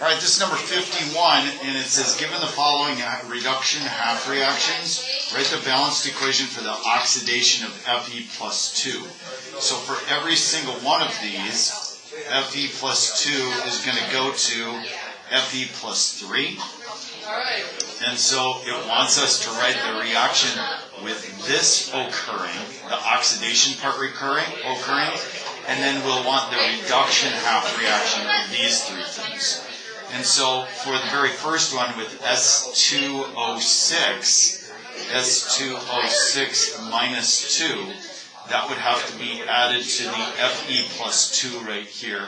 All right, this is number 51, and it says, given the following reduction half reactions, write the balanced equation for the oxidation of Fe plus 2. So for every single one of these, Fe plus 2 is going to go to Fe plus 3. And so it wants us to write the reaction with this occurring, the oxidation part occurring, and then we'll want the reduction half reaction of these three things. And so for the very first one with S2O6 minus 2, that would have to be added to the Fe plus 2 right here.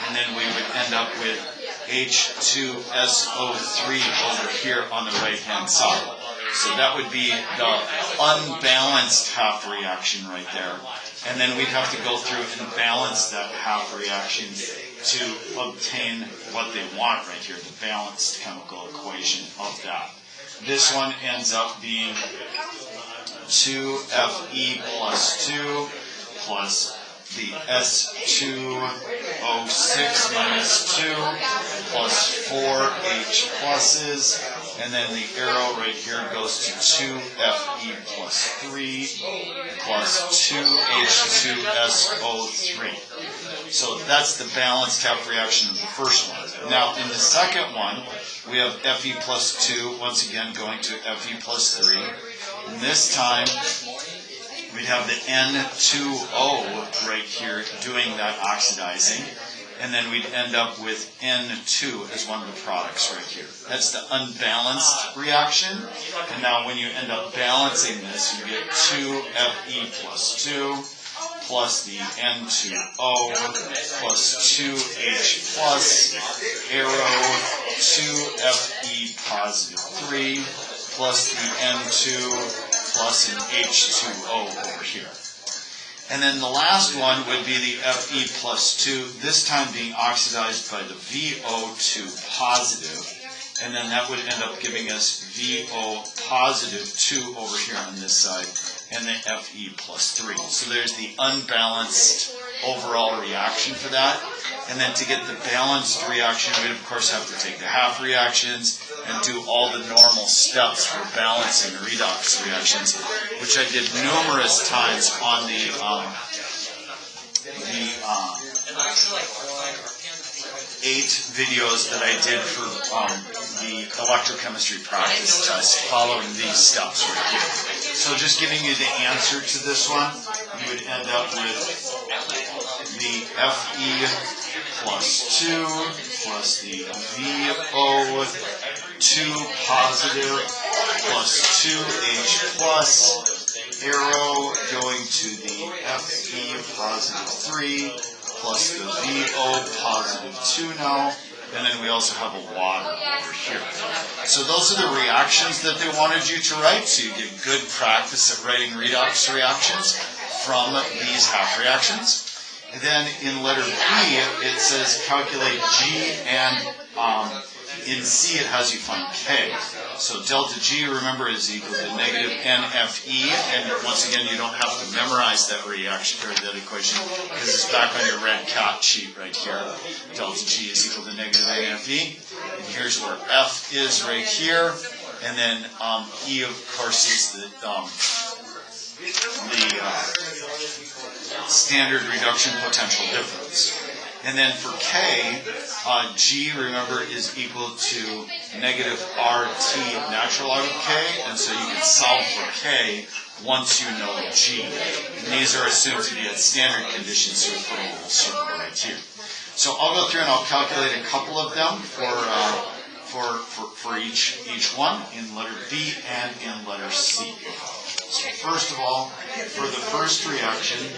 And then we would end up with H2SO3 over here on the right-hand side. So that would be the unbalanced half reaction right there. And then we'd have to go through and balance that half reaction to obtain what they want right here, the balanced chemical equation of that. This one ends up being 2Fe plus 2 plus the S2O6 minus 2 plus 4 H pluses, and then the arrow right here goes to 2Fe plus 3 plus 2H2SO3. So that's the balanced half reaction of the first one. Now in the second one, we have Fe plus 2, once again going to Fe plus 3. And this time, we'd have the N2O right here doing that oxidizing, and then we'd end up with N2 as one of the products right here. That's the unbalanced reaction, and now when you end up balancing this, you get 2Fe plus 2 plus the N2O plus 2H plus arrow 2Fe positive 3 plus the N2 plus an H2O over here. And then the last one would be the Fe plus 2, this time being oxidized by the VO2 positive, and then that would end up giving us VO positive 2 over here on this side, and the Fe plus 3. So there's the unbalanced overall reaction for that. And then to get the balanced reaction, we'd of course have to take the half reactions and do all the normal steps for balancing redox reactions, which I did numerous times on the 8 videos that I did for the electrochemistry practice test following these steps right here. So just giving you the answer to this one, you would end up with the Fe plus 2 plus the VO2 positive plus 2H plus arrow going to the Fe positive 3 plus the VO positive 2 now, and then we also have a water over here. So those are the reactions that they wanted you to write, so you get good practice at writing redox reactions from these half reactions. And then in letter B, it says calculate G, and in C it has you find K. So delta G, remember, is equal to negative NFE, and once again, you don't have to memorize that reaction or that equation because it's back on your red cat sheet right here. Delta G is equal to negative NFE, and here's where F is right here, and then E, of course, is the standard reduction potential difference. And then for K, G, remember, is equal to negative RT natural log of K, and so you can solve for K once you know G. And these are assumed to be at standard conditions, so we put a little circle right here. So I'll go through and I'll calculate a couple of them for each one in letter B and in letter C. So first of all, for the first reaction,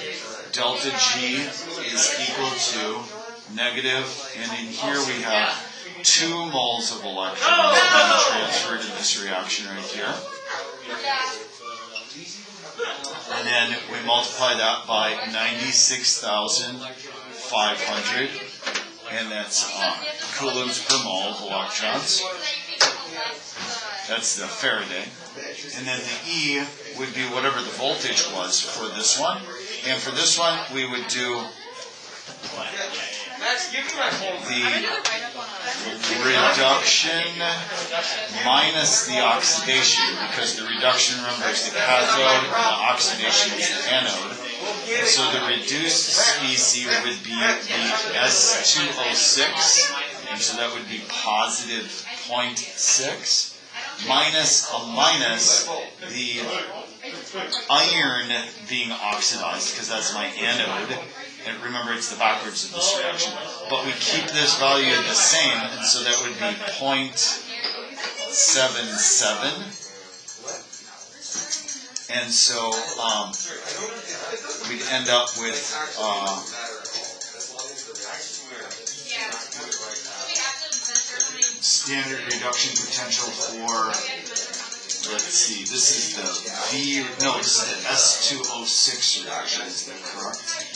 delta G is equal to negative, and in here we have 2 moles of electrons being transferred in this reaction right here. And then we multiply that by 96,500, and that's coulombs per mole of electrons. That's the Faraday. And then the E would be whatever the voltage was for this one. And for this one, we would do the reduction minus the oxidation, because the reduction, remember, is the cathode, the oxidation is the anode. So the reduced species would be the S2O6, and so that would be positive 0.6, minus the iron being oxidized, because that's my anode. And remember, it's the backwards of this reaction. But we keep this value the same, and so that would be 0.77. And so we'd end up with standard reduction potential for, let's see, this is the this is the S2O6 reaction, is that correct?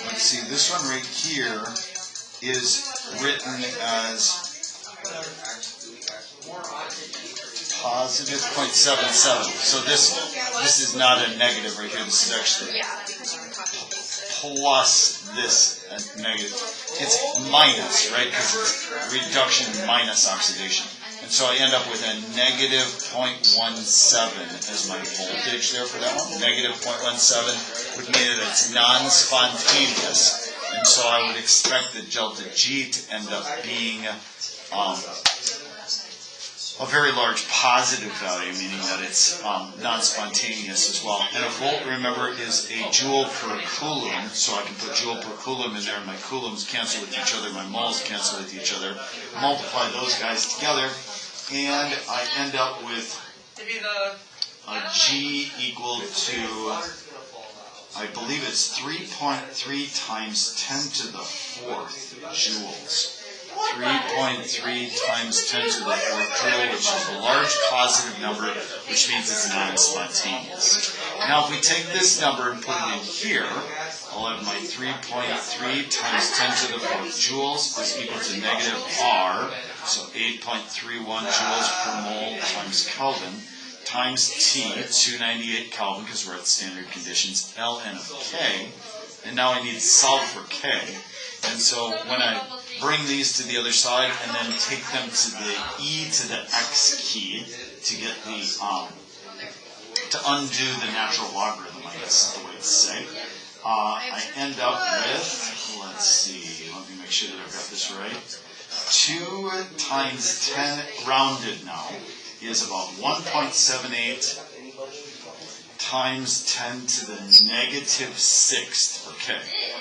Let's see, this one right here is written as positive 0.77. So this is not a negative right here. This is actually plus this negative. It's minus, right? Because it's reduction minus oxidation. And so I end up with a negative 0.17 as my voltage there for that one. Negative 0.17 would mean that it's non-spontaneous. And so I would expect the delta G to end up being a very large positive value, meaning that it's non-spontaneous as well. And a volt, remember, is a joule per coulomb, so I can put joule per coulomb in there, and my coulombs cancel with each other, my moles cancel with each other, multiply those guys together, and I end up with a G equal to, I believe it's 3.3 times 10 to the 4th joules. 3.3 times 10 to the 4th joule, which is a large positive number, which means it's non-spontaneous. Now, if we take this number and put it in here, I'll have my 3.3 times 10 to the 4th joules is equal to negative R, so 8.31 joules per mole times Kelvin, times T, 298 Kelvin, because we're at standard conditions, ln of K, and now I need to solve for K. And so when I bring these to the other side and then take them to the e to the x key to get the, to undo the natural logarithm, I guess is the way to say, I end up with, let's see, let me make sure that I've got this right, 2 times 10 rounded now is about 1.78 times 10 to the negative 6th for K,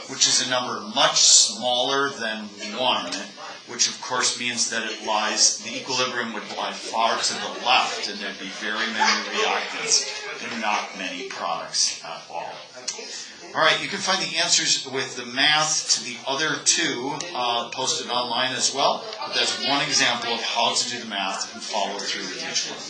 which is a number much smaller than 1, which of course means that it lies, the equilibrium would lie far to the left, and there'd be very many reactants and not many products at all. Alright, you can find the answers with the math to the other two posted online as well, but that's one example of how to do the math and follow through with each one.